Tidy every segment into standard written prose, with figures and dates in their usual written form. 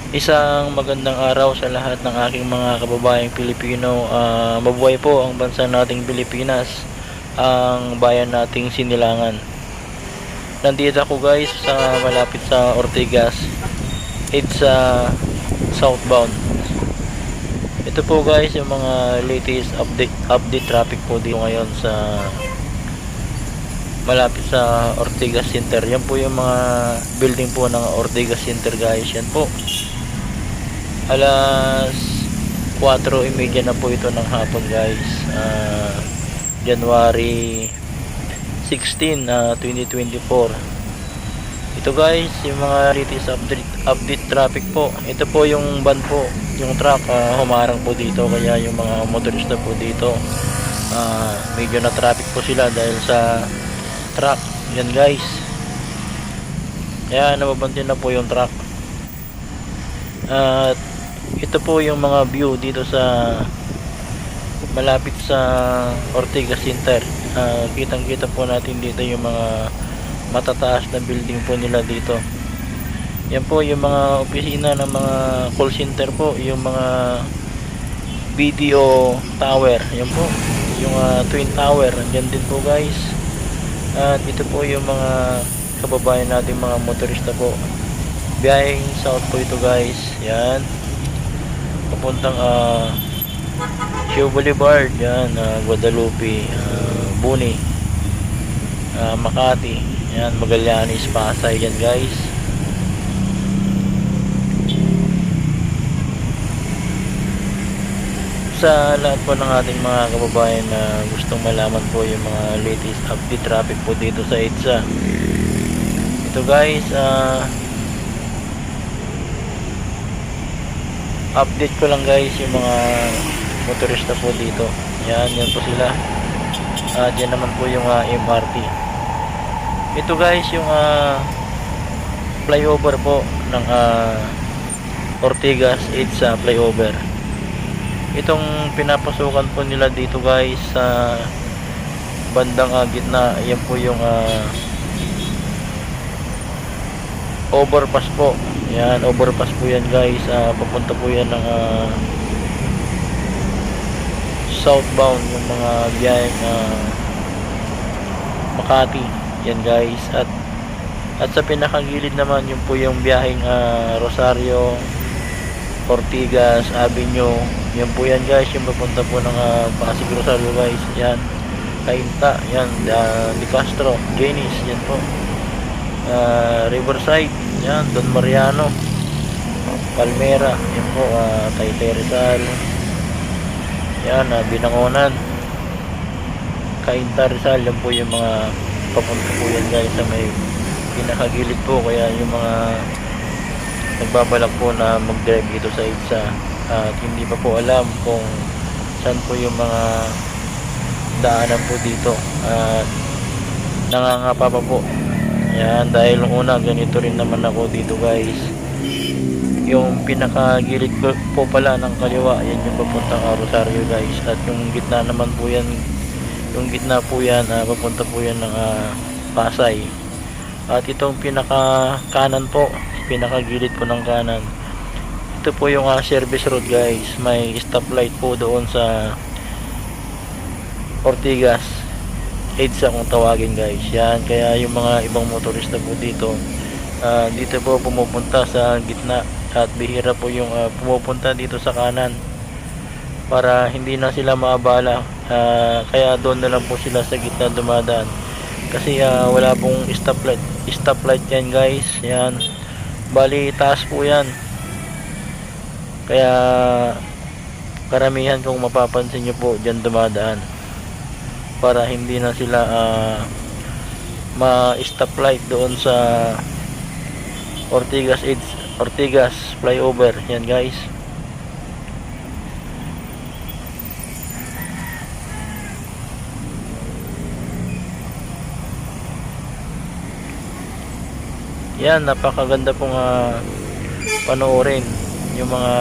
Isang magandang araw sa lahat ng aking mga kababayang Pilipino. Mabuhay po ang bansa nating Pilipinas, ang bayan nating Sinilangan. Nandito ako guys sa malapit sa Ortigas, EDSA southbound. Ito po guys yung mga latest update traffic po dito ngayon sa malapit sa Ortigas Center. Yan po yung mga building po ng Ortigas Center guys. Yan po. Alas 4:30 na po ito ng hapon guys. January 16, 2024. Ito guys yung mga latest update traffic po. Ito po yung van po, yung truck, humarang po dito, kaya yung mga motorista po dito medyo na traffic po sila dahil sa truck. Yan guys, kaya nababantin na po yung truck. At ito po yung mga view dito sa malapit sa Ortigas Center. Kitang kita po natin dito yung mga matataas na building po nila dito. Yan po yung mga opisina ng mga call center po, yung mga BDO tower. Yan po yung Twin Tower, andyan din po guys. At ito po yung mga kababayan natin mga motorista po, biyaheng south po ito guys. Yan, papuntang Show Boulevard, yan, Guadalupe, Buni, Makati, yan, Magallanes, Pasay, yan guys. Sa lahat po ng ating mga kababayan na gustong malaman po yung mga latest update traffic po dito sa EDSA, ito guys, update ko lang guys yung mga motorista po dito. Yan po sila. At yan naman po yung MRT. Ito guys yung flyover po ng Ortigas EDSA flyover. Itong pinapasukan po nila dito guys sa bandang gitna, yan po yung overpass po. Yan, overpass po yan guys. Papunta po yan ng southbound, yung mga biyaheng Makati. Yan guys. At sa pinakagilid naman, yun po yung biyaheng Rosario, Ortigas Avenue. Yan po yan guys, yung papunta po ng Pasig Rosario guys. Yan, Cainta, yan, Di Castro, Genis, yan po. Riverside, yan, Don Mariano, Palmera, yan po, Taytay Rizal, yan, Binangonan, Cainta Rizal. Yan po yung mga papunta po yan guys sa may pinakagilid po, kaya yung mga nagbabalak po na mag-drive dito sa EDSA at hindi pa po alam kung saan po yung mga daanan po dito at nangangapa pa po. Yan, dahil una ganito rin naman ako dito guys, yung pinakagilid po pala ng kaliwa, yan yung papuntang Rosario guys, at yung gitna naman po yan, yung gitna po yan papunta po yan ng Pasay. At itong pinaka kanan po, pinakagilid po ng kanan, ito po yung service road guys. May stoplight po doon sa Ortigas EDSA kung tawagin guys. Yan, kaya yung mga ibang motorista po dito dito po pumupunta sa gitna, at bihira po yung pumupunta dito sa kanan para hindi na sila maabala. Kaya doon na lang po sila sa gitna dumadaan kasi wala pong stoplight yan guys. Yan, bali taas po yan, kaya karamihan kung mapapansin nyo po dyan dumadaan para hindi na sila ma-stoplight doon sa Ortigas flyover. Yan guys. Yan, napakaganda pong panoorin yung mga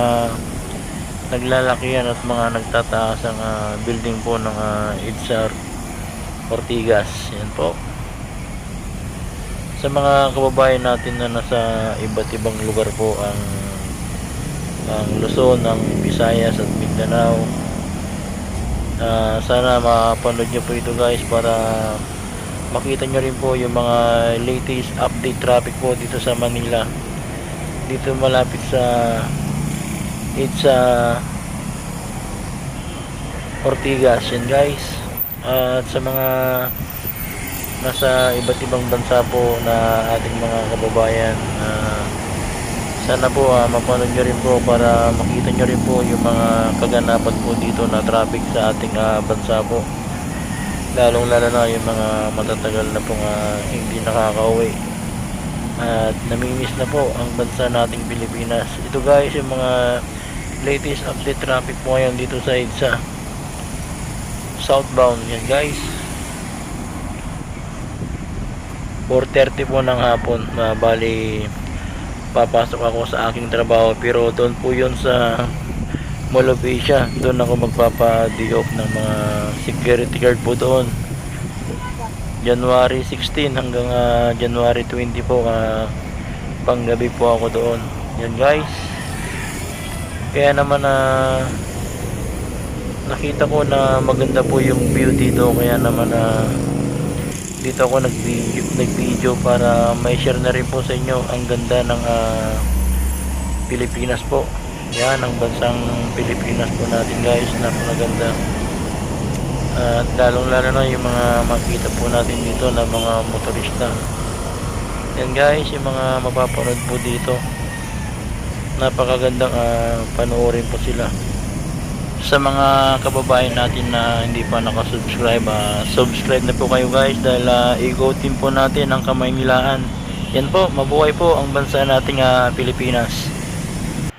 naglalakihan at mga nagtataas ang building po ng EDSA Ortigas. Yan po. Sa mga kababayan natin na nasa iba't ibang lugar po ang ang Luzon, ang Visayas at Mindanao. Sana mapanood nyo po ito guys para makita nyo rin po yung mga latest update traffic po dito sa Manila, dito malapit sa Ortigas yan guys. At sa mga nasa iba't ibang bansa po na ating mga kababayan, sana po mapanood nyo rin po para makita nyo rin po yung mga kaganapan po dito na traffic sa ating bansa po, lalong lalo na yung mga matatagal na pong hindi nakakauwi at namimiss na po ang bansa nating Pilipinas. Ito guys yung mga latest update traffic po ngayon dito sa EDSA southbound yan guys. 4:30 po ng hapon, bali papasok ako sa aking trabaho, pero doon po yun sa Mall of Asia, doon ako magpapa-day off ng mga security guard po doon, January 16 hanggang January 20 po, panggabi po ako doon yan guys. Kaya naman nakita ko na maganda po yung view dito, kaya naman dito ako nag-video para may share na rin po sa inyo ang ganda ng Pilipinas po. Yan ang bansang Pilipinas po natin guys, napakaganda. At lalong lalo na yung mga makita po natin dito na mga motorista. Yan guys yung mga mapapanood po dito, napakagandang panoorin po sila. Sa mga kababayan natin na hindi pa nakasubscribe, subscribe na po kayo guys, dahil igutin po natin ang Kamaynilaan. Yan po, mabuhay po ang bansa nating Pilipinas.